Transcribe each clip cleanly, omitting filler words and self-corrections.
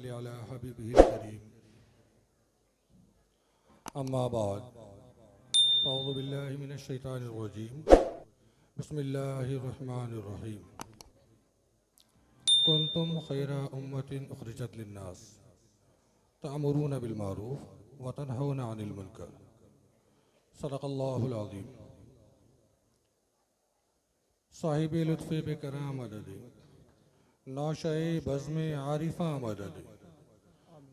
सल्लि अला हबीबिहिल करीम। अम्मा बाद फ़अऊज़ु बिल्लाहि मिनश शैतानिर रजीम। बिस्मिल्लाहिर रहमानिर रहीम। कुंतुम खैरा उम्मतिन उखरिजत लिन्नास तअमुरूना बिल मारूफ व तनहौना अनिल मुनकर। सदक़ल्लाहुल अज़ीम। साहिब लुत्फ़े बेकराम मदद नौशए बज़्म आरिफा मदद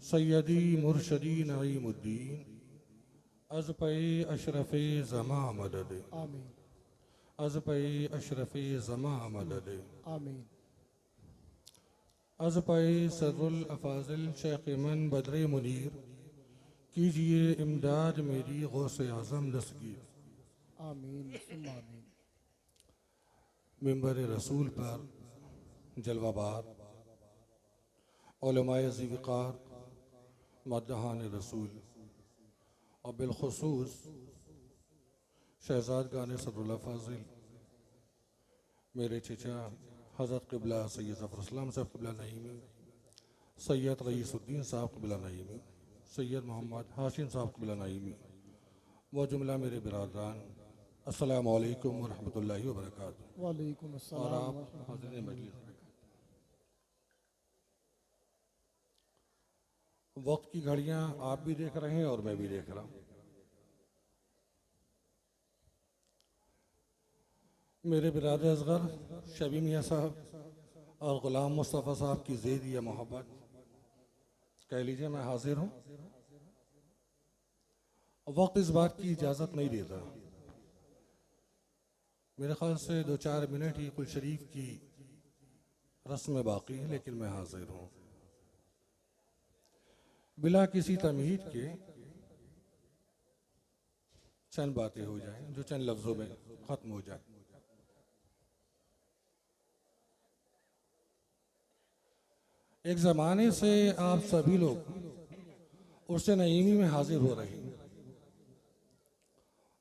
सैयदी मुर्शदी नईमुद्दीन अज़पे अशरफ़े ज़मा मदद अज़पे अशरफ़े ज़मा मदद अज़पे सदरुल अफ़ाज़िल शेख़ मन बद्रे मुनीर कीजिए इमदाद मेरी गौसे आज़म दस्तगीर। आमीन आमीन। मिंबर रसूल पर जलवाबार उलमाए ज़िक़ार मद्दहान रसूल और बिलखुसूस शहज़ादगान सदरुल फ़ाज़िल मेरे चचा हज़रत क़िबला सैयद ज़फ़र इस्लाम साहब क़िबला नईमी, सैयद रईसुद्दीन साहब क़िबला नईमी, सैयद मोहम्मद हाशिम साहब क़िबला नईमी व जुमला मेरे बिरादरान, अस्सलामु अलैकुम व रहमतुल्लाहि व बरकातुहू। वालेकुम और अस्सलाम आप व रहमतुल्लाहि हाज़िरीन व मजलिस, बरकातुहू। वक्त की घड़ियाँ आप भी देख रहे हैं और मैं भी देख रहा हूँ। मेरे बिरादर असग़र शबी मियाँ साहब और ग़ुलाम मुस्तफ़ा साहब की ज़ेद या मोहब्बत कह लीजिए, मैं हाजिर हूँ। वक्त इस बात की इजाज़त नहीं देता। मेरे ख्याल से 2-4 मिनट ही कुल शरीफ की रस्म बाकी है, लेकिन मैं हाजिर हूँ। बिला किसी तमहीद के चंद बातें हो जाएं जो चंद लफ्ज़ों में ख़त्म हो जाए। एक ज़माने से आप सभी लोग उर्स नईमी में हाजिर हो रहे हैं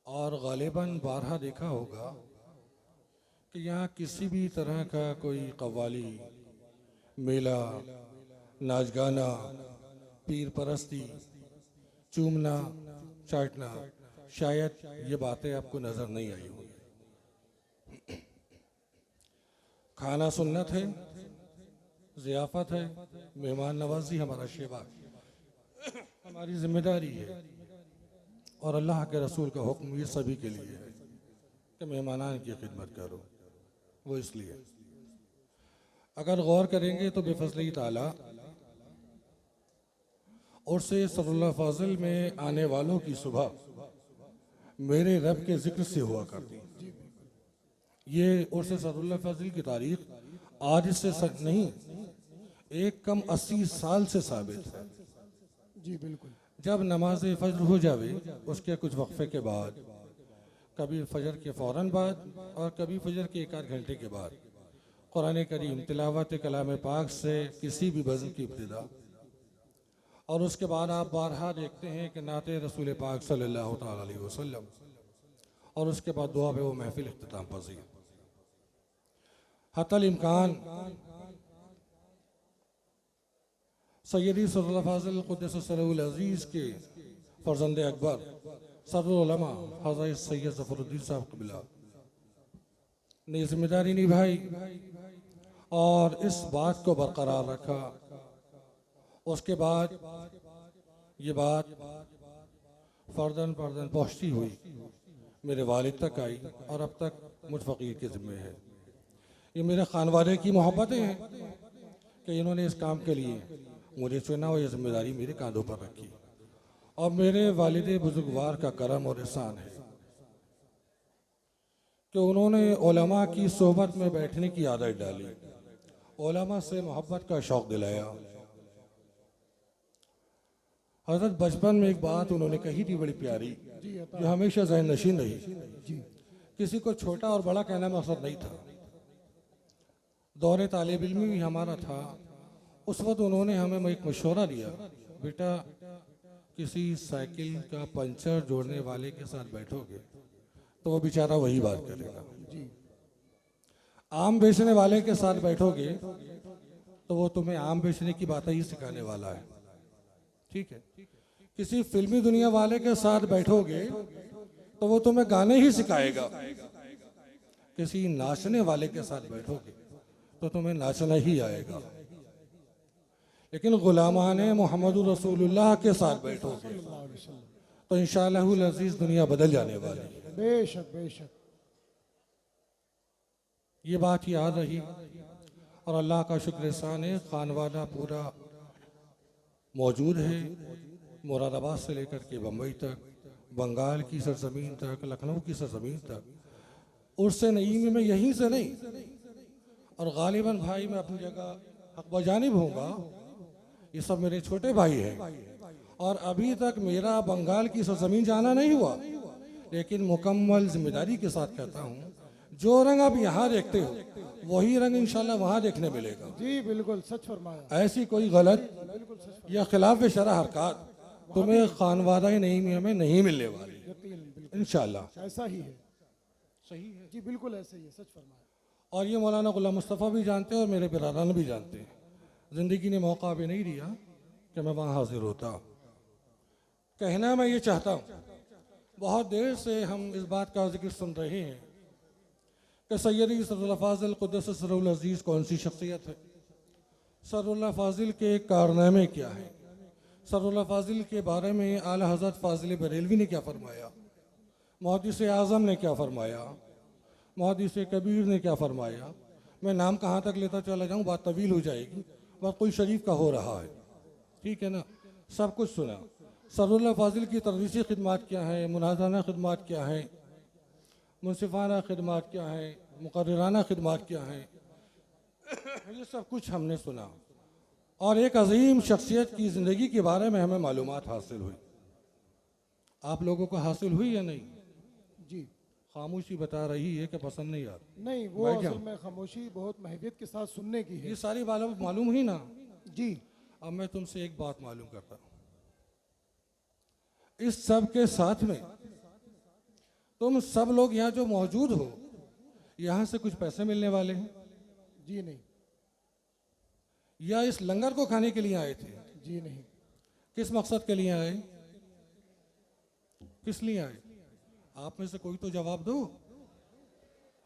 और ग़ालिबन बारहा देखा होगा कि यहाँ किसी भी तरह का कोई कव्वाली, मेला, नाच गाना, पीर परस्ती, चूमना, चाटना, शायद ये बातें आपको नज़र नहीं आई होंगी। खाना सुन्नत है, ज़ियाफ़त है, मेहमान नवाजी हमारा शेवा, हमारी जिम्मेदारी है और अल्लाह के रसूल का हुक्म ये सभी के लिए है कि मेहमानान की खिदमत करो। वो इसलिए अगर गौर करेंगे तो बेफज़ली ताला उर्स सदरुल फ़ाज़िल में आने वालों की सुबह मेरे रब के ज़िक्र से हुआ करती। ये उर्स सदरुल फ़ाज़िल की तारीख़ आज से सच नहीं, एक कम 80 साल से साबित है। जी बिल्कुल। जब नमाज फ़ज्र हो जावे उसके कुछ वक्फे के बाद, कभी फजर के फ़ौरन बाद और कभी फजर के 1-8 घंटे के बाद कुरान करीम तिलावत कलाम पाक से किसी भी बज़्म की इब्तिदा, और उसके बाद आप बारहा देखते हैं कि नाते रसूल पाक सल्लल्लाहु तआला अलैहि वसल्लम, और उसके बाद दुआ पे वो महफिल इख्तिताम पज़ीर। हत्तल इम्कान सैयदी सदरुल फ़ाज़िल क़ुद्दस सिर्रुल अज़ीज़ के फ़र्ज़ंद अकबर सदरुल उलमा हज़रत सैयद ज़फ़रुद्दीन साहब क़िबला ने जिम्मेदारी निभाई और इस बात को बरकरार रखा। उसके बाद ये बात फ़र्दन फ़र्दन पहुँचती हुई मेरे वालिद तक आई और अब तक मुझ फ़कीर के ज़िम्मे है। ये मेरे खानवादे की मोहब्बतें हैं कि इन्होंने इस काम के लिए मुझे चुना और ये जिम्मेदारी मेरे कांधों पर रखी, और मेरे वालिद बुजुर्गवार का करम और एहसान है कि उन्होंने उलमा की सोहबत में बैठने की आदत डाली, उलमा से मोहब्बत का शौक़ दिलाया। हज़रत बचपन में एक बात उन्होंने कही थी बड़ी प्यारी, जो हमेशा ज़हन नशीन रही। किसी को छोटा और बड़ा कहना मकसद नहीं था। दौरे तालिब इल्मी भी हमारा था। उस वक्त उन्होंने हमें एक मशवरा दिया, बेटा किसी साइकिल का पंचर जोड़ने वाले के साथ बैठोगे तो वो बेचारा वही बात करेगा। आम बेचने वाले के साथ बैठोगे तो वो तुम्हें आम बेचने की बातें ही सिखाने वाला है। ठीक है, किसी फिल्मी दुनिया वाले के साथ बैठोगे तो वो तुम्हें गाने ही सिखाएगा। किसी नाचने वाले के साथ बैठोगे तो तुम्हें नाचना ही आएगा। लेकिन गुलामान मोहम्मद रसूलुल्लाह के साथ बैठोगे तो इंशाअल्लाहुल अजीज दुनिया बदल जाने वाली है। बेशक बेशक। ये बात याद रही। और अल्लाह का शुक्र एहसान है, खानवादा पूरा मौजूद है, मुरादाबाद से लेकर के बम्बई तक, बंगाल की सरजमीन तक, लखनऊ की सरजमीन तक, उर्से नईम में यहीं से नहीं। और गालिबन भाई मैं अपनी जगह हक बजानिब होऊंगा, ये सब मेरे छोटे भाई हैं और अभी तक मेरा बंगाल की सरजमीन जाना नहीं हुआ। लेकिन मुकम्मल जिम्मेदारी के साथ कहता हूँ, जो रंग आप यहाँ देखते हो वही रंग इंशाल्लाह वहाँ देखने मिलेगा। जी बिल्कुल सच फरमाया। ऐसी कोई गलत बिल्कुल सच या खिलाफ शरह हरकत तुम्हें खानवादा नईमिया में नहीं मिलने वाली यकीन बिल्कुल इंशाल्लाह। ऐसा ही है। सही है। जी बिल्कुल ऐसा ही है, सच फरमाया। और ये मौलाना गुलाम मुस्तफ़ा भी जानते हैं और मेरे बिरादरान भी जानते हैं। ज़िंदगी ने मौका भी नहीं दिया कि मैं वहाँ हाजिर होता। कहना मैं ये चाहता हूँ, बहुत देर से हम इस बात का जिक्र सुन रहे हैं कि सैयदी सररुल्लाह फाजिल क़ुद्दस सिर्रुल अज़ीज़ कौन सी शख्सियत है, सररुल्लाह फाजिल के कारनामे क्या हैं, सररुल्लाह फाजिल के बारे में आला हज़रत फाजिल बरेलवी ने क्या फरमाया, मुहद्दिस आज़म ने क्या फरमाया, मुहद्दिस कबीर ने क्या फरमाया। मैं नाम कहाँ तक लेता चला जाऊँ, बात तवील हो जाएगी। वह कोई शरीफ का हो रहा है, ठीक है ना, सब कुछ सुना। सररुल्लाह फाजिल की तदरीसी खिदमात क्या हैं, मुनाज़ाना खिदमात क्या हैं, मुनसिफाना खिदमात क्या हैं, मुकर्रराना खिदमात क्या हैं, ये सब कुछ हमने सुना। और एक अजीम शख्सियत की ज़िंदगी के बारे में हमें मालूमात हासिल हुई। आप लोगों को हासिल हुई या नहीं? जी खामोशी बता रही है कि पसंद नहीं आती। नहीं, वो भाई क्या? असल में खामोशी बहुत महवियत के साथ सुनने की है। ये सारी बात मालूम ही ना। जी अब मैं तुमसे एक बात मालूम करता हूँ, इस सब के साथ में तुम सब लोग यहाँ जो मौजूद हो, यहाँ से कुछ पैसे मिलने वाले हैं जी नहीं, या इस लंगर को खाने के लिए आए थे? जी नहीं। किस मकसद के लिए आए, किस लिए आए? आप में से कोई तो जवाब दो।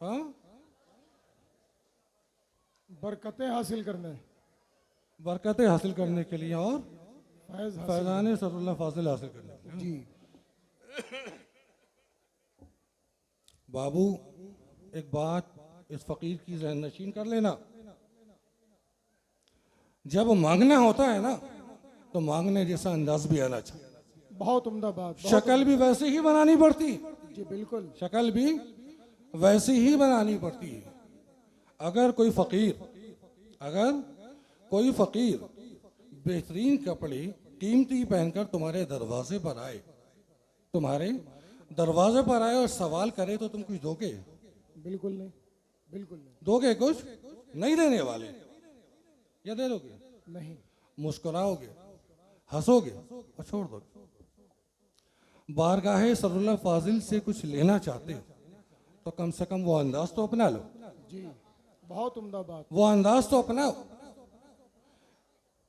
हाँ, बरकतें हासिल करने, बरकतें हासिल करने के लिए और फैज हासिल। फैज़ान सररुल्लाह फाजिल हासिल करने के लिए। जी बाबू, एक बात इस फकीर की ज़हन नशीन कर लेना, जब मांगना होता है ना तो मांगने जैसा अंदाज भी आना चाहिए। बहुत उम्दा बात। शक्ल भी वैसे ही बनानी पड़ती, जी बिल्कुल। शक्ल भी वैसी ही बनानी पड़ती है। अगर कोई फकीर बेहतरीन कपड़े कीमती पहनकर तुम्हारे दरवाजे पर आए, तुम्हारे दरवाजे पर आए और सवाल करे तो तुम कुछ दोगे? बिल्कुल नहीं, बिल्कुल नहीं। दोगे? कुछ नहीं देने वाले, या दे दोगे? नहीं। मुस्कुराओगे, हंसोगे और छोड़ दोगे। बारगाहे सररुल्लाह फाजिल से कुछ लेना चाहते हो तो कम से कम वो अंदाज तो अपना लो। जी बहुत उम्दा बात। वो अंदाज तो अपनाओ।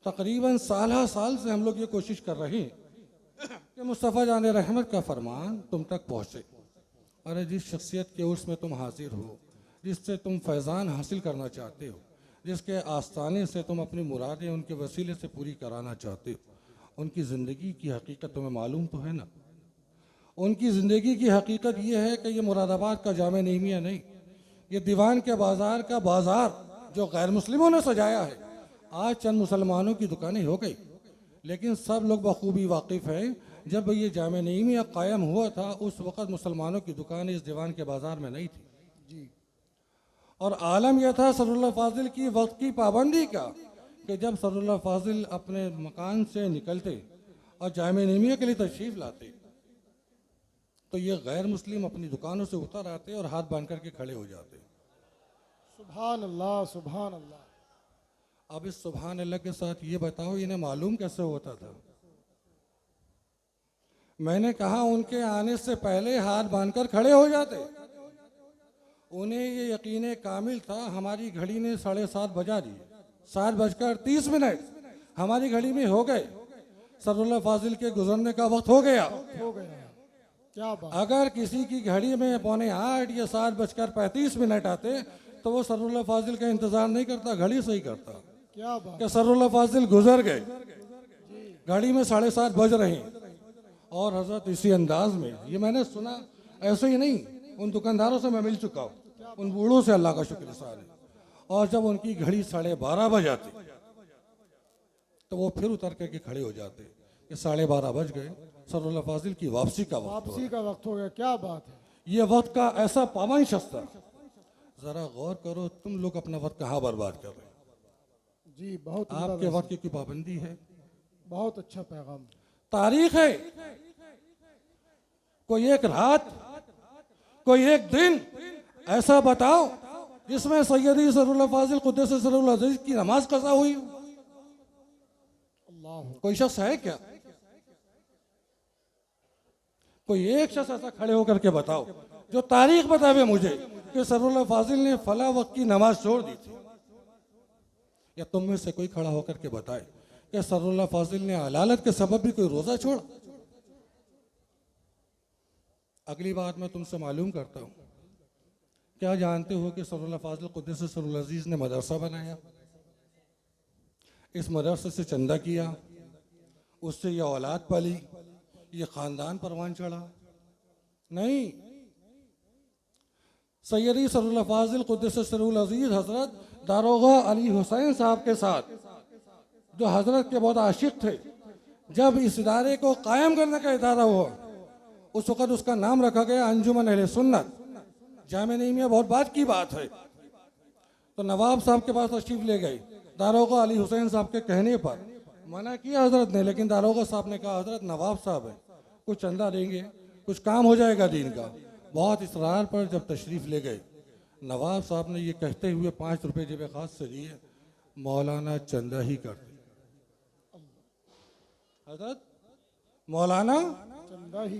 तकरीबन साल से हम लोग ये कोशिश कर रहे हैं कि मुस्तफ़ा जान रहमत का फरमान तुम तक पहुँचे। अरे जिस शख्सियत के उर्स में तुम हाजिर हो, जिससे तुम फैज़ान हासिल करना चाहते हो, जिसके आस्थाने से तुम अपनी मुरादें उनके वसीले से पूरी कराना चाहते हो, उनकी ज़िंदगी की हकीकत तुम्हें मालूम तो है ना। उनकी ज़िंदगी की हकीकत ये है कि ये मुरादाबाद का जामे नईमिया नहीं, ये दीवान के बाज़ार का बाज़ार जो गैर मुस्लिमों ने सजाया है। आज चंद मुसलमानों की दुकानें हो गई, लेकिन सब लोग बखूबी वाकिफ़ हैं, जब ये जामे नईमिया कायम हुआ था उस वक़्त मुसलमानों की दुकानें इस दीवान के बाज़ार में नहीं थी। जी और आलम यह था सररुल्लाह फाजिल की वक्त की पाबंदी का कि जब सररुल्लाह फाजिल अपने मकान से निकलते और जामे नईमिया के लिए तशरीफ़ लाते तो ये गैर मुस्लिम अपनी दुकानों से उतर आते और हाथ बांध करके खड़े हो जाते। सुभान अल्लाह, सुभान अल्लाह। अब इस सुभान अल्लाह के साथ ये बताओ इन्हें मालूम कैसे होता था? मैंने कहा उनके आने से पहले हाथ बांधकर खड़े हो जाते। उन्हें ये यकीन कामिल था हमारी घड़ी ने 7:30 बजा दी, 7:30 हमारी घड़ी में हो गए। सरउल्लाह फाजिल के गुजरने का वक्त हो गया। हो गया। क्या बात। अगर किसी की घड़ी में 7:45 या 7:35 आते तो वो सरउल्लाह फाजिल का इंतजार नहीं करता, घड़ी से ही करता क्या बात। कि सरउल्लाह फाजिल गुजर गए। घड़ी में 7:30 बज रहे हैं और हजरत इसी अंदाज में, ये मैंने सुना ऐसे ही नहीं, उन दुकानदारों से मैं मिल चुका हूँ, उन बूढ़ों से, अल्लाह का शुक्र सारे। और जब उनकी घड़ी 12:30 बज आती तो वो फिर उतर करके खड़े हो जाते कि 12:30 बज गए, सरउल्लाह फाजिल की वापसी का वक्त हो वापसी का वक्त हो गया। क्या बात है। ये वक्त का ऐसा पावन शस्त्र। जरा गौर करो, तुम लोग अपना वक्त कहाँ बर्बाद कर रहे हो। जी बहुत उम्दा आपके वैसे। वक्त की पाबंदी है, बहुत अच्छा पैगाम। तारीख है। कोई एक रात, कोई एक दिन ऐसा बताओ जिसमें सैयदी सरउल्लाह फाजिल कुद्दस सिर्रुल अजीज की नमाज कज़ा हुई। अल्लाह। कोई शख्स है क्या? कोई एक शख्स ऐसा खड़े होकर के बताओ जो तारीख बतावे मुझे कि सरउल्लाह फाजिल ने फला वक्त की नमाज छोड़ दी थी। या तुम में से कोई खड़ा होकर के बताए कि सरउल्लाह फाजिल ने अलालत के सबब भी कोई रोजा छोड़ा। अगली बात मैं तुमसे मालूम करता हूं, क्या जानते हो कि सरउल्लाह फाजिल कुद्दस सिर्रुल अजीज ने मदरसा बनाया, इस मदरसे से चंदा किया, उससे ये औलाद पाली, ये खानदान परवान चढ़ा? नहीं। सैयदी सरउल्लाह फाजिल कुद्दस सिर्रुल अजीज हजरत दारोगा अली हुसैन साहब के साथ, जो हजरत के बहुत आशिक थे, जब इस इदारे को कायम करने का इदारा हुआ उस वक़्त उसका नाम रखा गया अंजुमन अहले सुन्नत। जामे नहीं में बहुत बात की बात है। तो नवाब साहब के पास तशरीफ ले गए, दारोगा अली हुसैन साहब के कहने पर मना किया हजरत ने, लेकिन दारोगा साहब ने कहा हजरत नवाब साहब है, कुछ चंदा देंगे, कुछ काम हो जाएगा दीन का। बहुत इसरार पर जब तशरीफ ले गए, नवाब साहब ने ये कहते हुए 5 रुपए जेब खास से दिए, मौलाना चंदा ही कर दे। हजरत मौलाना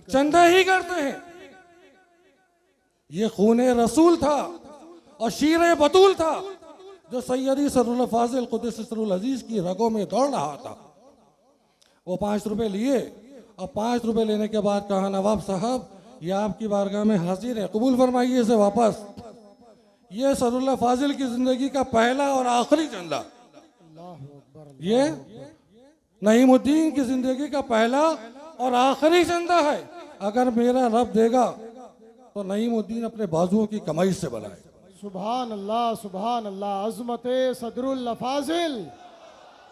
चंदा ही करते हैं। ये खूने रसूल था और शीरे बतूल था जो सैयदी सरउल्लाह फाजिल कुद्दस सिर्रुल अजीज की रगों में दौड़ रहा था। वो 5 रुपए लिए और 5 रुपए लेने के बाद कहा नवाब साहब ये आपकी बारगाह में हाजिर है, कबूल फरमाइए इसे वापस। ये सरउल्लाह फाजिल की जिंदगी का पहला और आखिरी चंदा, ये नईमुद्दीन की जिंदगी का पहला और आखिरी चंदा है। अगर मेरा रब देगा तो नईमुद्दीन अपने बाजुओं की कमाई से बनाए। सुभान अल्लाह, सुभान अल्लाह। अज़मते सदरुल फाजिल,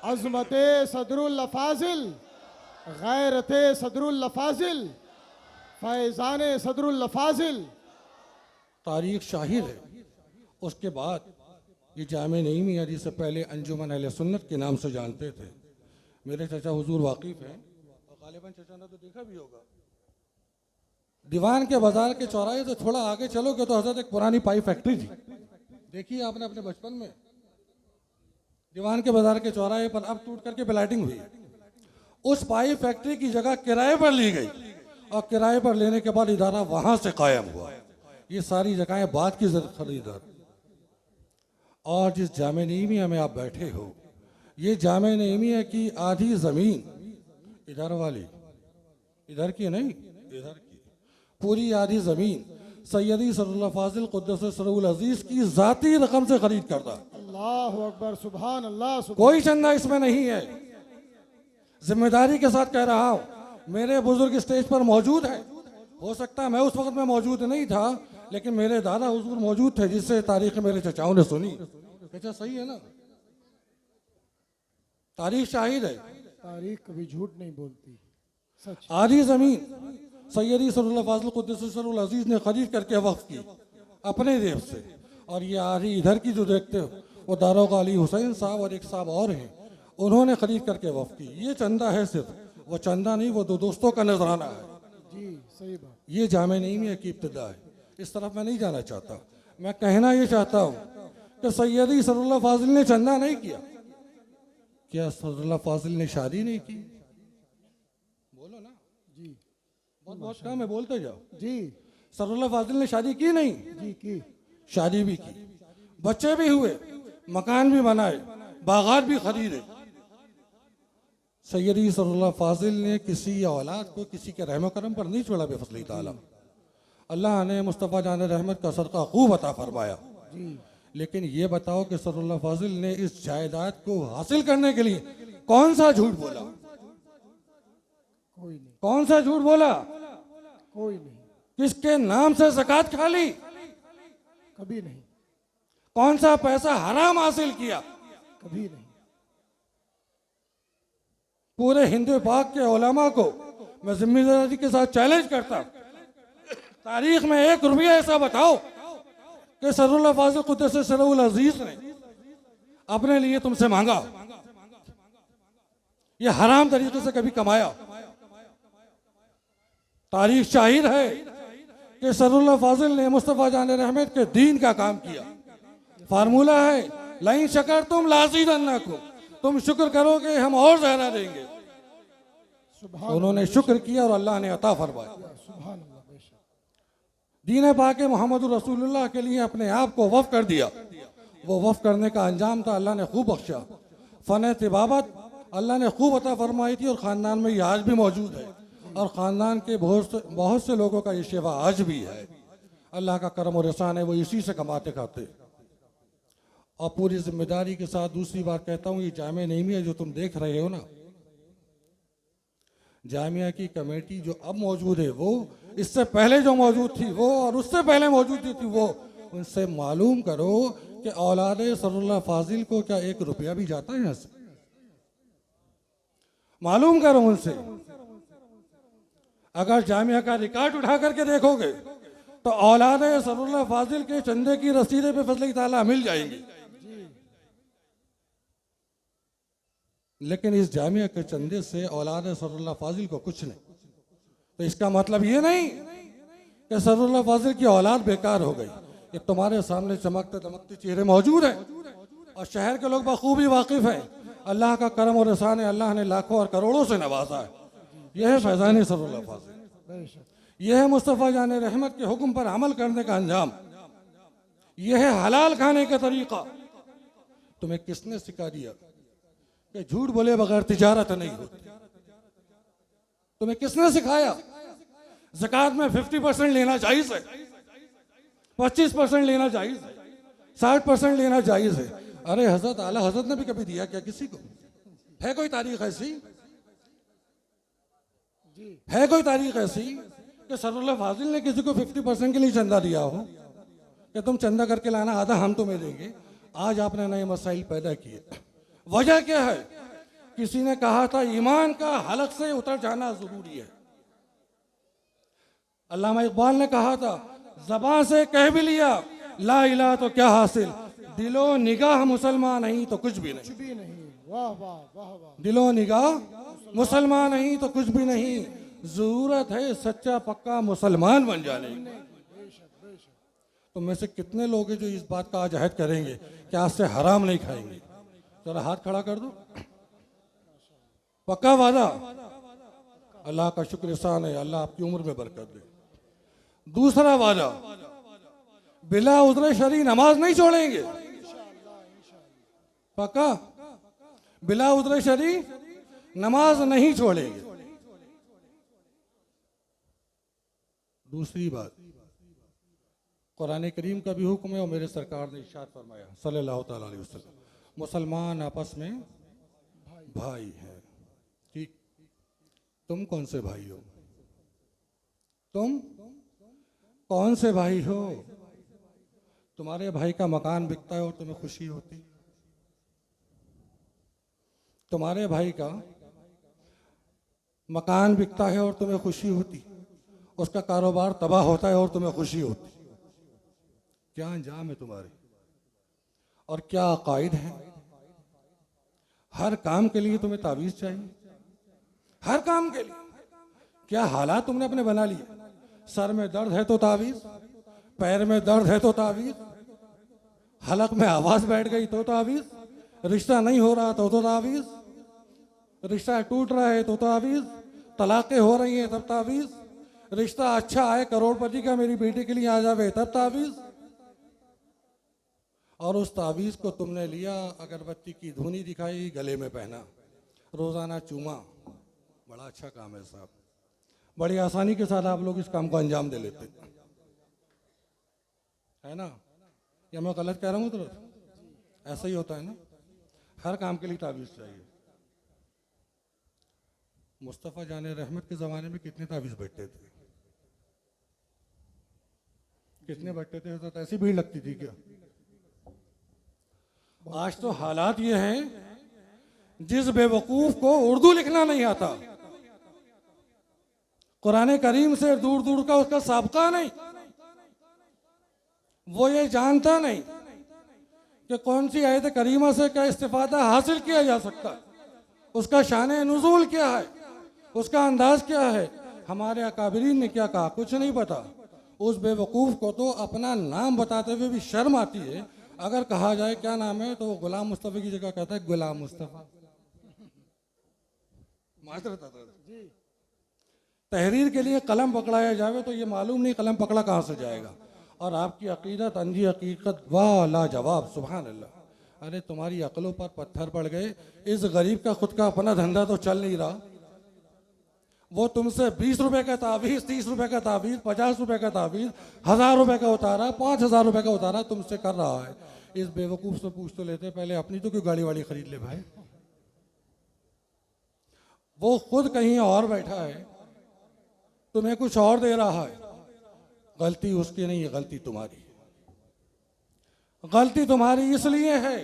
अज़मते सदरुल फाजिल, गैरते सदरुल फाजिल, फैज़ाने सदरुल फाजिल। तारीख शाहिद है। उसके बाद ये जामे नहीं मियाँ जी से पहले अंजुमन अहले सुन्नत के नाम से जानते थे। मेरे चचा हुजूर वाकिफ हैं और गालिबन चचा ने तो देखा भी होगा। दीवान के बाजार के चौराहे से थोड़ा आगे चलोगे तो हजरत एक पुरानी पाई फैक्ट्री थी, देखिए आपने अपने बचपन में। दीवान के बाजार के चौराहे पर अब टूट करके प्लाटिंग हुई। उस पाई फैक्ट्री की जगह किराए पर ली गई और किराए पर लेने के बाद इदारा वहां से कायम हुआ। ये सारी जगहें बाद की खरीदार। और जिस जामे नीमिया में आप बैठे हो, ये जामे नीमिया की आधी जमीन इधर वाली, इधर की नहीं, इधर की पूरी आधी जमीन सैयदी सरउल्लाह फाजिल कुद्दस सिर्रुल अजीज की जाती रकम से खरीद करता। अल्लाह अकबर, सुभान अल्लाह। कोई चंदा इसमें नहीं है। जिम्मेदारी के साथ कह रहा हूं, मेरे बुजुर्ग स्टेज पर मौजूद है। हो सकता है मैं उस वक्त में मौजूद नहीं था, लेकिन मेरे दादा हुजूर मौजूद थे, जिससे तारीख मेरे चचाओं ने सुनी। अच्छा सही है ना, तारीख शाहिद है। तारीख कभी झूठ नहीं बोलती, सच। आधी जमीन सैयदी सरउल्लाह फाजिल कुद्दस सिर्रुल अजीज ने खरीद करके वक्फ की अपने देव से, और ये आधी इधर की जो देखते हो वो दारोगा अली हुसैन साहब और एक साहब और हैं, उन्होंने खरीद करके वक्फ की। ये चंदा है, सिर्फ वो चंदा नहीं, वो दो दोस्तों का नजराना है। जी सही बात। ये जामे नहीं की इब्तिदा है, इस तरफ मैं नहीं जाना चाहता। मैं कहना ये चाहता हूँ कि सैयदी सरउल्लाह फाजिल ने चंदा नहीं किया। क्या सरउल्लाह फाजिल ने शादी नहीं की? बोलो ना जी। बहुत काम है, बोलते जाओ। जी सरउल्लाह फाजिल ने शादी की नहीं? जी की। शादी भी की, बच्चे भी हुए, मकान भी बनाए, बागात भी खरीदे। सैयदी सल्लल्लाहु फाजिल ने किसी औलाद को किसी के रहम करम पर नहीं छोड़ा बेफजली ताला। अल्लाह ने मुस्तफ़ा जान रहमत का सदका खूब अता फरमाया। जी लेकिन ये बताओ कि सल्लल्लाहु फाजिल ने इस जायदाद को हासिल करने के लिए कौन सा झूठ बोला? कोई नहीं, कौन सा झूठ बोला? कोई नहीं, किसके नाम से ज़कात खा ली? कभी नहीं, कौन सा पैसा हराम हासिल किया? कभी नहीं। पूरे हिंदू पाक के उलमा को मैं जिम्मेदारी के साथ चैलेंज करता हूं, तारीख में 1 रुपया ऐसा बताओ कि सल्लल्लाहु फाजिल कुद्दस सिर्रुल अजीज ने अपने लिए तुमसे मांगा, ये हराम तरीके से कभी कमाया। तारीख शाहिद है कि सल्लल्लाहु फाजिल ने मुस्तफ़ा जान रहमत के दीन का काम किया। फार्मूला है लाइन शकर तुम लाज़ीदन्नकुम, तुम शुक्र करोगे हम और ज़्यादा देंगे। सुभान उन्होंने शुक्र किया और अल्लाह ने अता फरमाया। अल्लाह, सुभान अल्लाह, बेशक। दीन पाक मोहम्मद रसूलुल्लाह के लिए अपने आप को वफ़ कर दिया। वो वफ़ करने का अंजाम था अल्लाह ने खूब बख्शा। फ़न तिबावत अल्लाह ने खूब अता फरमाई थी और ख़ानदान में ये आज भी मौजूद है और ख़ानदान के बहुत से लोगों का ये शेवा आज भी है। अल्लाह का करम और एहसान है, वो इसी से कमाते खाते। और पूरी जिम्मेदारी के साथ दूसरी बार कहता हूँ, ये जामिया नईमिया जो तुम देख रहे हो ना, जामिया की कमेटी जो अब मौजूद है वो इससे पहले जो मौजूद थी वो और उससे पहले मौजूद थी वो, उनसे मालूम करो कि औलादे सल्लल्लाहु फाजिल को क्या 1 रुपया भी जाता है यहाँ से? मालूम करो उनसे। अगर जामिया का रिकॉर्ड उठा करके देखोगे तो औलादे सल्लल्लाहु फाजिल के चंदे की रसीदें पे फजल ताला मिल जाएंगी। लेकिन इस जामिया के चंदे से औलाद सल्लल्लाहु फाजिल को कुछ नहीं। तो इसका मतलब ये नहीं कि सल्लल्लाहु फाजिल की औलाद बेकार हो गई। ये तुम्हारे सामने चमकते दमकते चेहरे मौजूद हैं और शहर के लोग बखूबी वाकिफ हैं। अल्लाह का करम और एहसान है, अल्लाह ने लाखों और करोड़ों से नवाजा है। यह है फैज़ान सल्लल्लाहु फाजिल, बेशक। यह है मुस्तफ़ा जान रहमत के हुक्म पर अमल करने का अंजाम, यह है हलाल खाने का तरीका। तुम्हें किसने सिखा दिया कि झूठ बोले बगैर तिजारत नहीं होती? तुम्हें किसने सिखाया? ज़कात में 50% लेना जायज़ है, 25% लेना जायज़ है, 60% लेना जायज़ है। अरे हजरत आला हजरत ने भी कभी दिया क्या किसी को? है कोई तारीख ऐसी? है कोई तारीख ऐसी कि सल्लल्लाहु फाजिल ने किसी को 50% के लिए चंदा दिया हो कि तुम चंदा करके लाना, आधा हम तुम्हें देंगे? आज आपने नए मसाइल पैदा किए। वजह क्या है? किसी ने कहा था ईमान का हलक से उतर जाना जरूरी है। अल्लामा इकबाल ने कहा था ज़बान से कह भी लिया ला इलाहा तो क्या हासिल, दिलो निगाह मुसलमान नहीं तो कुछ भी नहीं। कुछ भी नहीं। वाह वाह वाह वाह। दिलो निगाह मुसलमान नहीं तो कुछ भी नहीं, जरूरत है सच्चा पक्का मुसलमान बन जाने की। तो में से कितने लोग हैं जो इस बात का आज अहद करेंगे कि आज से हराम नहीं खाएंगे? जरा हाथ खड़ा कर दो। पक्का वादा? अल्लाह का शुक्र एहसान है, अल्लाह आपकी उम्र में बरकत दे। दूसरा वादा, बिला उज़्र शरई नमाज नहीं छोड़ेंगे। पक्का? बिला उज़्र शरई नमाज नहीं छोड़ेंगे। दूसरी बात, कुरान करीम का भी हुक्म है और मेरे सरकार ने इरशाद फरमाया सल्लल्लाहु ताला अलैहि वसल्लम, मुसलमान आपस में भाई हैं। ठीक, तुम कौन से भाई हो? तुम कौन से भाई हो? तुम्हारे भाई का मकान बिकता है और तुम्हें खुशी होती? तुम्हारे भाई का मकान बिकता है और तुम्हें खुशी होती? उसका कारोबार तबाह होता है और तुम्हें खुशी होती? क्या अंजाम है तुम्हारे और क्या अकायद है? हर काम के लिए तुम्हें तावीज़ चाहिए, हर काम के लिए। क्या हालात तुमने अपने बना लिए? सर में दर्द है तो तावीज़, पैर में दर्द है तो तावीज़, हलक में आवाज बैठ गई तो तावीज़, रिश्ता नहीं हो रहा तो तावीज़, रिश्ता टूट रहा है तो तावीज़, तलाक़ें हो रही हैं तब तावीज़, रिश्ता अच्छा आए करोड़पति का मेरी बेटी के लिए आ जावे तब तावीज़। और उस तावीज़ को तुमने लिया, अगरबत्ती की धुनी दिखाई, गले में पहना, रोज़ाना चूमा। बड़ा अच्छा काम है साहब, बड़ी आसानी के साथ आप लोग इस काम को अंजाम दे लेते है ना। या मैं गलत कह रहा हूँ? तो ऐसा ही होता है ना, हर काम के लिए तावीज़ चाहिए। मुस्तफ़ा जान रहमत के ज़माने में कितने तावीज़ बैठते थे, कितने बैठते थे, तो ऐसी भीड़ लगती थी क्या? आज तो हालात ये हैं, जिस बेवकूफ को उर्दू लिखना नहीं आता, कुरान करीम से दूर दूर का उसका साबका नहीं, वो ये जानता नहीं कि कौन सी आयत करीमा से क्या इस्तिफादा हासिल किया जा सकता है, उसका शान नुज़ूल क्या है, उसका अंदाज क्या है, हमारे अकाबरीन ने क्या कहा, कुछ नहीं पता। उस बेवकूफ़ को तो अपना नाम बताते हुए भी शर्म आती है। अगर कहा जाए क्या नाम है, तो वो गुलाम मुस्तफ़ा की जगह कहता है गुलाम मुस्तफ़ा। माजरत आता है। तहरीर के लिए कलम पकड़ाया जाए तो ये मालूम नहीं कलम पकड़ा कहाँ से जाएगा। और आपकी अकीदत अंधी हकीकत वाह लाजवाब, सुभान अल्लाह। अरे तुम्हारी अकलों पर पत्थर पड़ गए। इस गरीब का खुद का अपना धंधा तो चल नहीं रहा, वो तुमसे 20 रुपए का तावीज़, 30 रुपए का तावीज़, 50 रुपए का तावीज़, 1000 रुपए का उतारा, 5000 रुपए का उतारा तुमसे कर रहा है। इस बेवकूफ़ से पूछ तो लेते पहले, अपनी तो क्यों गाड़ी वाड़ी खरीद ले भाई। वो खुद कहीं और बैठा है, तुम्हें कुछ और दे रहा है। गलती उसकी नहीं है, गलती तुम्हारी है। गलती तुम्हारी इसलिए है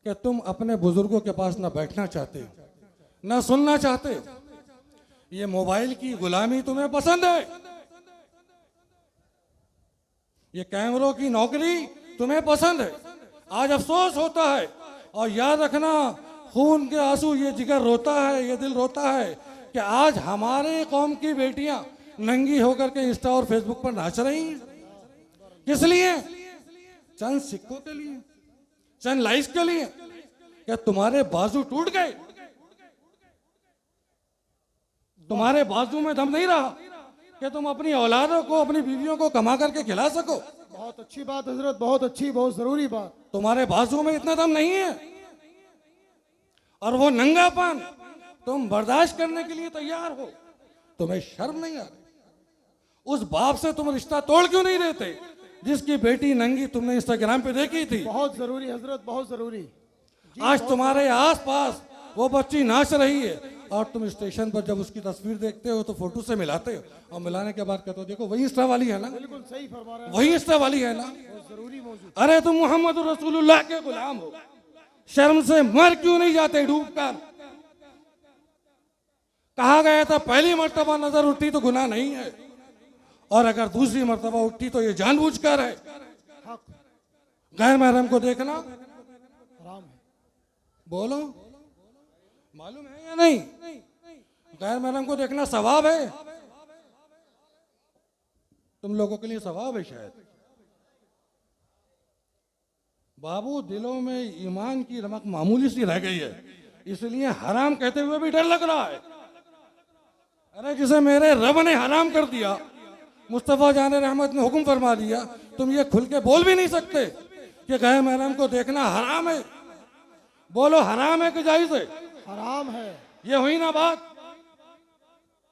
कि तुम अपने बुजुर्गों के पास ना बैठना चाहते, ना सुनना चाहते। ये मोबाइल की गुलामी तुम्हें पसंद है, ये कैमरों की नौकरी तुम्हें पसंद है। आज अफसोस होता है, और याद रखना, खून के आंसू ये जिगर रोता है, ये दिल रोता है कि आज हमारे कौम की बेटियां नंगी होकर के इंस्टा और फेसबुक पर नाच रही हैं। किस लिए? चंद सिक्कों के लिए, चंद लाइक्स के लिए। क्या तुम्हारे बाजू टूट गए? तुम्हारे बाजू में दम नहीं रहा कि तुम अपनी औलादों को, अपनी बीवियों को कमा करके खिला सको? बहुत अच्छी बात हजरत, बहुत अच्छी, बहुत जरूरी बात। तुम्हारे बाजू में इतना दम नहीं है, और वो नंगापन तुम बर्दाश्त करने के लिए तैयार हो। तुम्हें शर्म नहीं आ रही? उस बाप से तुम रिश्ता तोड़ क्यों नहीं देते जिसकी बेटी नंगी तुमने इंस्टाग्राम पे देखी थी? बहुत जरूरी हजरत, बहुत जरूरी। आज तुम्हारे आसपास वो बच्ची नाच रही है, और तुम स्टेशन पर जब उसकी तस्वीर देखते हो तो फोटो से मिलाते हो, और मिलाने के बाद कहते हो देखो वही इंस्टा वाली है ना, बिल्कुल सही फरमा रहे हैं, वही इंस्टा वाली है ना। बहुत जरूरी मौजूद। अरे तुम मोहम्मद रसूलुल्लाह के गुलाम हो, शर्म से मर क्यों नहीं जाते डूबकर? कहा गया था पहली मर्तबा नजर उठती तो गुनाह नहीं है, और अगर दूसरी मर्तबा उठती तो ये जानबूझकर है। हक गैर महरम को देखना हराम है। बोलो, मालूम है या नहीं? गैर महरम को देखना सवाब है, तुम लोगों के लिए सवाब है शायद। बाबू, दिलों में ईमान की रमक मामूली सी रह गई है, इसलिए हराम कहते हुए भी डर लग रहा है। अरे जिसे मेरे रब ने हराम कर दिया, मुस्तफ़ा जान रहमत ने हुक्म फरमा दिया, तुम ये खुल के बोल भी नहीं सकते कि गैर महरम को देखना हराम है। बोलो, हराम है कि जायज़ है? हराम है। ये हुई ना बात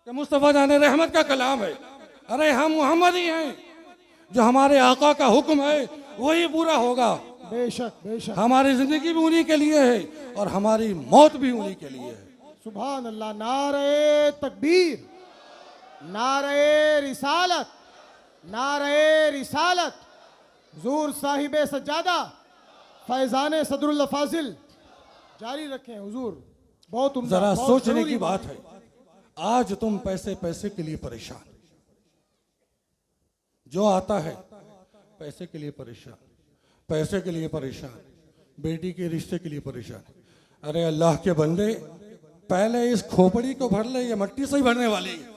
कि मुस्तफ़ा जान रहमत का कलाम है। अरे हम मोहम्मदी हैं, जो हमारे आका का हुक्म है वही पूरा होगा। बेशक बेशक। हमारी जिंदगी भी उन्हीं के लिए है, और हमारी मौत भी उन्हीं के लिए है। सुभान अल्लाह। नारे तकबीर, नारे रिसालत, नारे रिसालत। हुजूर साहिबे सज्जादा फैजान सदरुल्लाह फाजिल जारी रखें हुजूर। बहुत उम्दा, जरा बहुत सोचने जरूरी की बात है। आज तुम पैसे पैसे के लिए परेशान, जो आता है पैसे के लिए परेशान, पैसे के लिए परेशान, बेटी के रिश्ते के लिए परेशान। अरे अल्लाह के बंदे, पहले इस खोपड़ी को भर ले, ये मट्टी से ही भरने वाली है।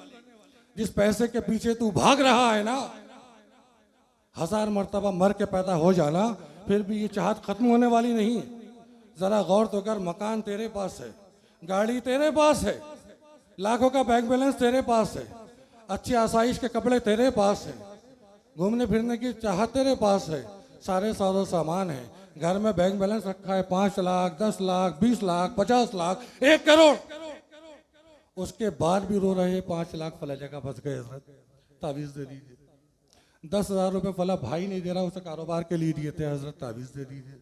जिस पैसे के पीछे तू भाग रहा है ना, 1000 मर्तबा मर के पैदा हो जाना, फिर भी ये चाहत खत्म होने वाली नहीं है। जरा गौर तो कर, मकान तेरे पास है, गाड़ी तेरे पास है, लाखों का बैंक बैलेंस तेरे पास है, अच्छी आसाइश के कपड़े तेरे पास है, घूमने फिरने की चाहत तेरे पास है, सारे सारा सामान है, घर में बैंक बैलेंस रखा है 5 लाख, 10 लाख, 20 लाख, 50 लाख, 1 करोड़, उसके बाद भी रो रहे हैं 5 लाख फला जगह फंस गए हजरत, तावीज़ दे दीजिए। 10,000 रुपये फला भाई नहीं दे रहा, उसे कारोबार के लिए दिए थे, हजरत तावीज़ दे दीजिए।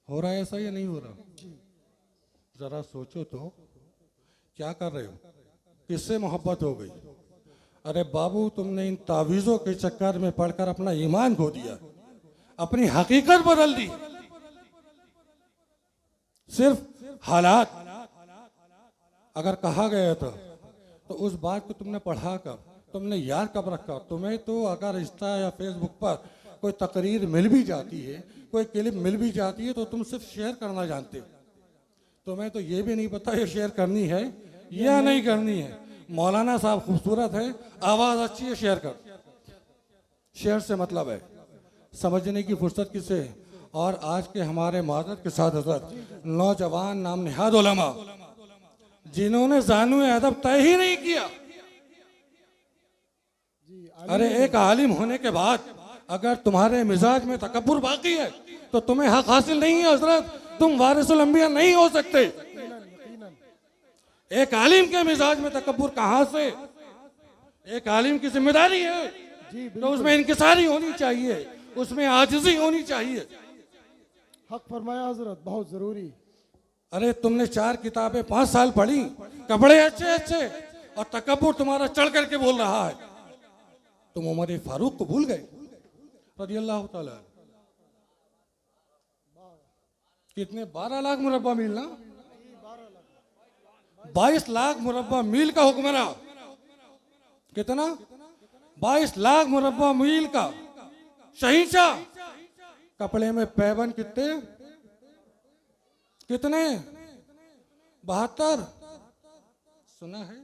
हो रहा है ऐसा या नहीं हो रहा? जरा सोचो तो, क्या कर रहे हो, किससे मोहब्बत हो गई? अरे बाबू, तुमने इन तावीज़ों के चक्कर में पड़कर अपना ईमान खो दिया, अपनी हकीकत बदल दी। सिर्फ हालात अगर कहा गया था तो उस बात को तुमने पढ़ा कब, तुमने याद कब रखा? तुम्हें तो अगर इंस्टा या फेसबुक पर कोई तकरीर मिल भी जाती है, कोई क्लिप मिल भी जाती है, तो तुम सिर्फ शेयर करना जानते हो। तुम्हें तो ये भी नहीं पता ये शेयर करनी है या नहीं करनी है। मौलाना साहब खूबसूरत है, आवाज़ अच्छी है, शेयर कर। शेयर से मतलब है समझने की फुर्सत किसे? और आज के हमारे माजरत के साथ हजरत नौजवान नाम निहाद उलमा जिन्होंने जानू अदब तय ही नहीं किया। अरे एक आलिम होने के बाद अगर तुम्हारे मिजाज में तकब्बुर बाकी है तो तुम्हें हक हासिल नहीं है हजरत, तुम वारिसुल अंबिया नहीं हो सकते। एक आलिम के मिजाज में तकब्बुर कहां से? एक आलिम की जिम्मेदारी है तो उसमें इनकिसारी होनी चाहिए, उसमें आजिज़ी होनी चाहिए। हक फरमाया हजरत, बहुत जरूरी। अरे तुमने 4 किताबें 5 साल पढ़ी, कपड़े अच्छे अच्छे, और तकब्बुर तुम्हारा चढ़ करके बोल रहा है। तुम उमर फारूक को भूल गए रज़ियल्लाहु ताला। कितने 12 लाख मुरब्बा मील ना, 22 लाख मुरब्बा मील का हुक्मरान। कितना? 22 लाख मुरब्बा मील का शहींशाह। कपड़े में पैबंद कितने 72। सुना है?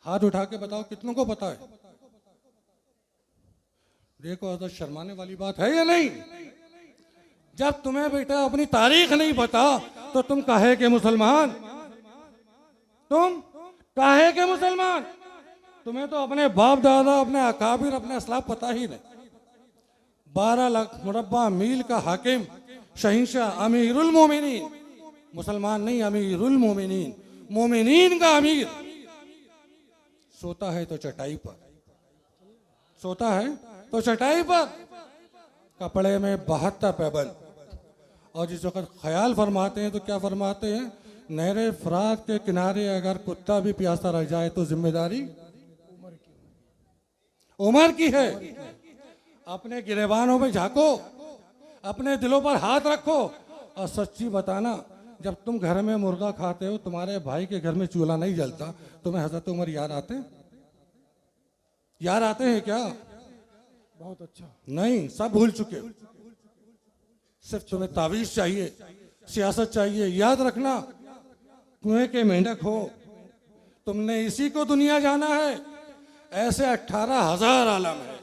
हाथ उठा के बताओ कितनों को पता है? देखो हजरत, शर्माने वाली बात है या नहीं? जब तुम्हें बेटा अपनी तारीख नहीं पता तो तुम काहे के मुसलमान? तुम काहे के मुसलमान? तुम्हें तो अपने बाप दादा, अपने अकाबिर, अपने असलाफ पता ही नहीं। 12 लाख मुरब्बा मील का हाकिम, शहींशाह, अमीरुल मोमिनीन, मुसलमान नहीं अमीरुल मोमिनीन, मोमिनीन का अमीर। सोता है तो चटाई पर, सोता है तो चटाई पर, कपड़े में 72 पैबंद। और जिस वक्त ख्याल फरमाते हैं तो क्या फरमाते हैं? नहरे फरात के किनारे अगर कुत्ता भी प्यासा रह जाए तो जिम्मेदारी उमर की है। अपने गिरेबानों में झांको, अपने दिलों पर हाथ रखो, और सच्ची बताना, जब तुम घर में मुर्गा खाते हो, तुम्हारे भाई के घर में चूल्हा नहीं जलता, तुम्हें हजरत उमर याद आते? याद आते हैं क्या? बहुत अच्छा। नहीं, सब भूल चुके हो। सिर्फ तुम्हें तावीज चाहिए, सियासत चाहिए। याद रखना, कुएं के मेंढक हो, तुमने इसी को दुनिया जाना है। ऐसे 18,000 आलम है,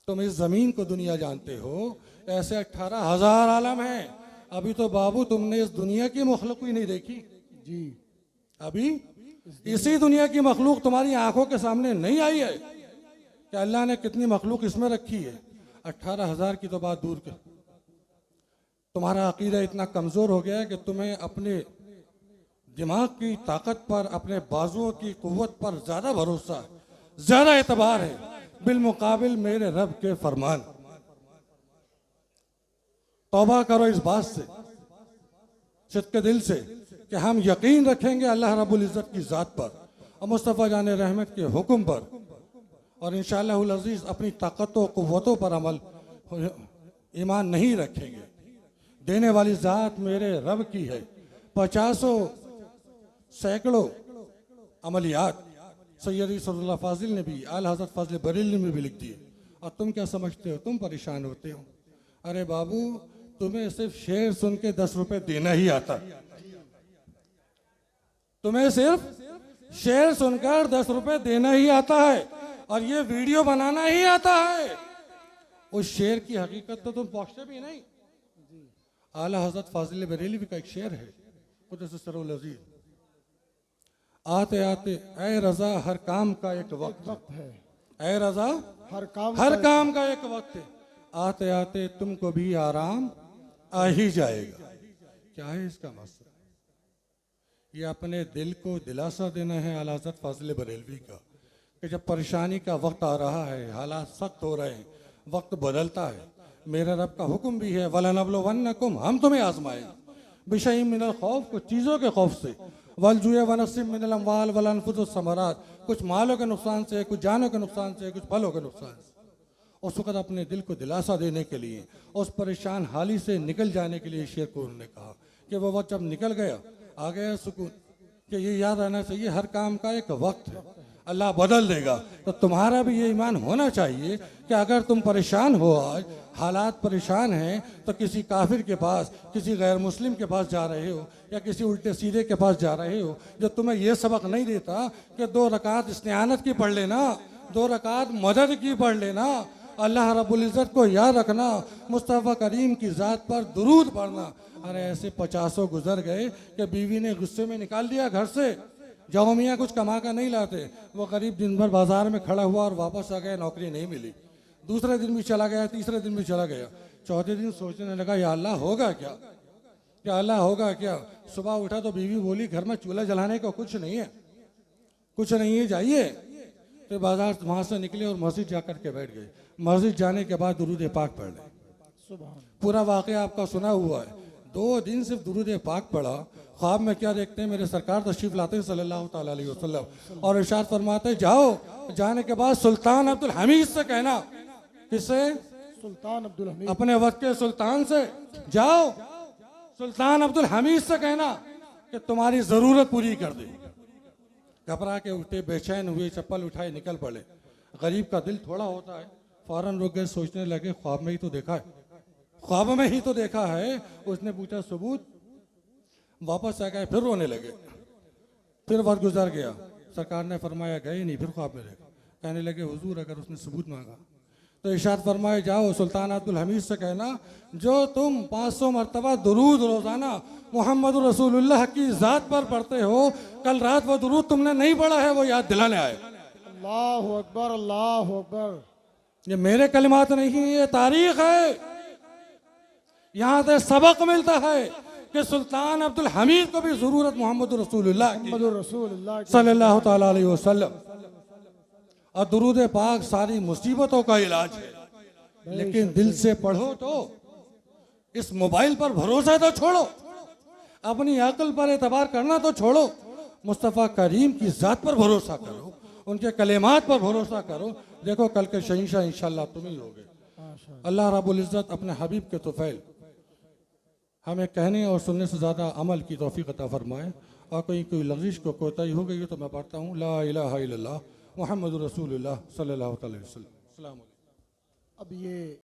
तुम इस जमीन को दुनिया जानते हो, ऐसे 18,000 आलम है। अभी तो बाबू तुमने इस दुनिया की मखलूक ही नहीं देखी जी। अभी इसी दुनिया की मखलूक तुम्हारी आंखों के सामने नहीं आई है कि अल्लाह ने कितनी मखलूक इसमें रखी है। 18,000 की तो बात दूर कर, तुम्हारा अकीदा इतना कमजोर हो गया है कि तुम्हें अपने दिमाग की ताकत पर, अपने बाजुओं की कुव्वत पर ज्यादा भरोसा है, ज्यादा एतबार है बिलमुकाबिल मेरे रब के फरमान। तौबा करो इस बात से, सिद्के दिल से, कि हम यकीन रखेंगे अल्लाह रब्बुल इज़्ज़त की ज़ात पर और मुस्तफ़ा जान रहमत के हुक्म पर, और इंशाअल्लाहुल अज़ीज़ अपनी ताकतों कुव्वतों पर अमल ईमान नहीं रखेंगे। देने वाली ज़ात मेरे रब की है। 50 सैकड़ों अमलियात सैयदी सल्लल्लाहु फाजिल ने भी, आला हज़रत फाजिल बरेली ने भी लिख दिए। और तुम क्या समझते हो? तुम परेशान होते हो। अरे बाबू, तुम्हें सिर्फ शेर सुन के 10 रुपए देना ही आता, तुम्हें सिर्फ शेर सुनकर 10 रुपए देना ही आता है, और ये वीडियो बनाना ही आता है। उस शेर की हकीकत तो तुम पहुंचते भी नहीं। आला हज़रत फाजिल बरेली का एक शेर है, कुद्दस सिर्रुल अज़ीज़, आते आते ऐ रज़ा हर काम का एक वक्त है। ऐ रज़ा हर काम का एक वक्त है, आते आते तुमको भी आराम आ ही जाएगा। क्या है इसका मसला? ये अपने दिल को दिलासा देना है आला हज़रत फाज़िल बरेलवी का कि जब परेशानी का वक्त आ रहा है, हालात सख्त हो रहे हैं, वक्त बदलता है, मेरे रब का हुक्म भी है वलनबलुवन्नकुम, हम तुम्हें आजमाएंगे बिशैइन मिनल खौफ, कुछ चीज़ों के खौफ से, वलजुए वनक्सिम मिनल अम्वाल वल अनफुस वस्समरात, कुछ मालों के नुकसान से, कुछ जानों के नुकसान से, कुछ फलों के नुकसान से। उस वक़्त अपने दिल को दिलासा देने के लिए, उस परेशान हाली से निकल जाने के लिए शेर को उन्होंने कहा कि वो वक्त जब निकल गया, आ गया सुकून, कि ये याद रहना चाहिए हर काम का एक वक्त है, अल्लाह बदल देगा। तो तुम्हारा भी ये ईमान होना चाहिए कि अगर तुम परेशान हो, आज हालात परेशान हैं, तो किसी काफिर के पास, किसी गैर मुस्लिम के पास जा रहे हो या किसी उल्टे सीधे के पास जा रहे हो जो तुम्हें ये सबक नहीं देता कि 2 रकात इस्तिआनत की पढ़ लेना, 2 रकात मदद की पढ़ लेना, अल्लाह रब्बुल इज़्ज़त को याद रखना, मुस्तफ़ा करीम की ज़ात पर दुरूद पढ़ना। अरे ऐसे 50 गुजर गए कि बीवी ने गुस्से में निकाल दिया घर से, जाओ मियाँ कुछ कमा कर नहीं लाते। वो गरीब दिन भर बाजार में खड़ा हुआ और वापस आ गया, नौकरी नहीं मिली। दूसरे दिन भी चला गया, तीसरे दिन भी चला गया, चौथे दिन सोचने लगा या अल्लाह होगा क्या, क्या अल्लाह होगा क्या। सुबह उठा तो बीवी बोली घर में चूल्हा जलाने को कुछ नहीं है, कुछ नहीं है, जाइए। फिर बाजार वहाँ से निकले और मस्जिद जा कर के बैठ गए। मस्जिद जाने के बाद दुरूद पाक पढ़ ले। सुभान। पूरा वाक़या आपका सुना हुआ है। 2 दिन सिर्फ दुरूद पाक पढ़ा, ख्वाब में क्या देखते हैं, मेरे सरकार तशरीफ लाते हैं सल्लल्लाहु ताला अलैहि वसल्लम और इरशाद फरमाते जाओ, जाने के बाद सुल्तान अब्दुल हमीद से कहना, किससे? सुल्तान अब्दुल हमीद, अपने वक्त के सुल्तान से। जाओ सुल्तान अब्दुल हमीद से कहना कि तुम्हारी जरूरत पूरी कर दे। घबरा के उठे, बेचैन हुए, चप्पल उठाए, निकल पड़े। गरीब का दिल थोड़ा होता है, फौरन रुक गए, सोचने लगे ख्वाब में ही तो देखा है, ख्वाब में ही तो देखा है। उसने पूछा सबूत? वापस आ गए, फिर रोने लगे। फिर वक्त गुजर गया, सरकार ने फरमाया गए नहीं, फिर ख्वाब में देखा। कहने लगे हुजूर अगर उसने सबूत मांगा तो इरशाद फरमाए जाओ सुल्तान अब्दुल हमीद से कहना जो तुम 500 मरतबा दुरूद रोजाना मोहम्मद रसूलुल्लाह की ज़ात पर पढ़ते हो, कल रात वो दुरूद तुमने नहीं पढ़ा है, वो याद दिलाने आए। अल्लाहु अकबर, अल्लाहु अकबर। ये मेरे कलिमात नहीं, ये तारीख है। यहाँ से सबक मिलता है कि सुल्तान अब्दुल हमीद को भी जरूरत मोहम्मद रसूलुल्लाह की सल्लल्लाहु ताला अलैहि वसल्लम। और दुरूद पाक सारी मुसीबतों का इलाज है, लेकिन दिल से पढ़ो। तो इस मोबाइल पर भरोसा तो छोड़ो, अपनी अक्ल पर एतबार करना तो छोड़ो, मुस्तफ़ा करीम की ज़ात पर भरोसा करो, उनके कलेमात पर भरोसा करो। देखो कल के शहींशाह इंशाअल्लाह तुम ही होगे। अल्लाह रब्बुल इज़्ज़त अपने हबीब के तुफ़ैल हमें कहने और सुनने से ज़्यादा अमल की तौफीक अता फरमाए। और कोई लग़ज़िश को कोताही हो गई तो मैं पढ़ता हूँ ला इलाहा इल्लल्लाह मुहम्मदुर रसूलुल्लाह सल्लल्लाहु अलैहि वसल्लम। अब ये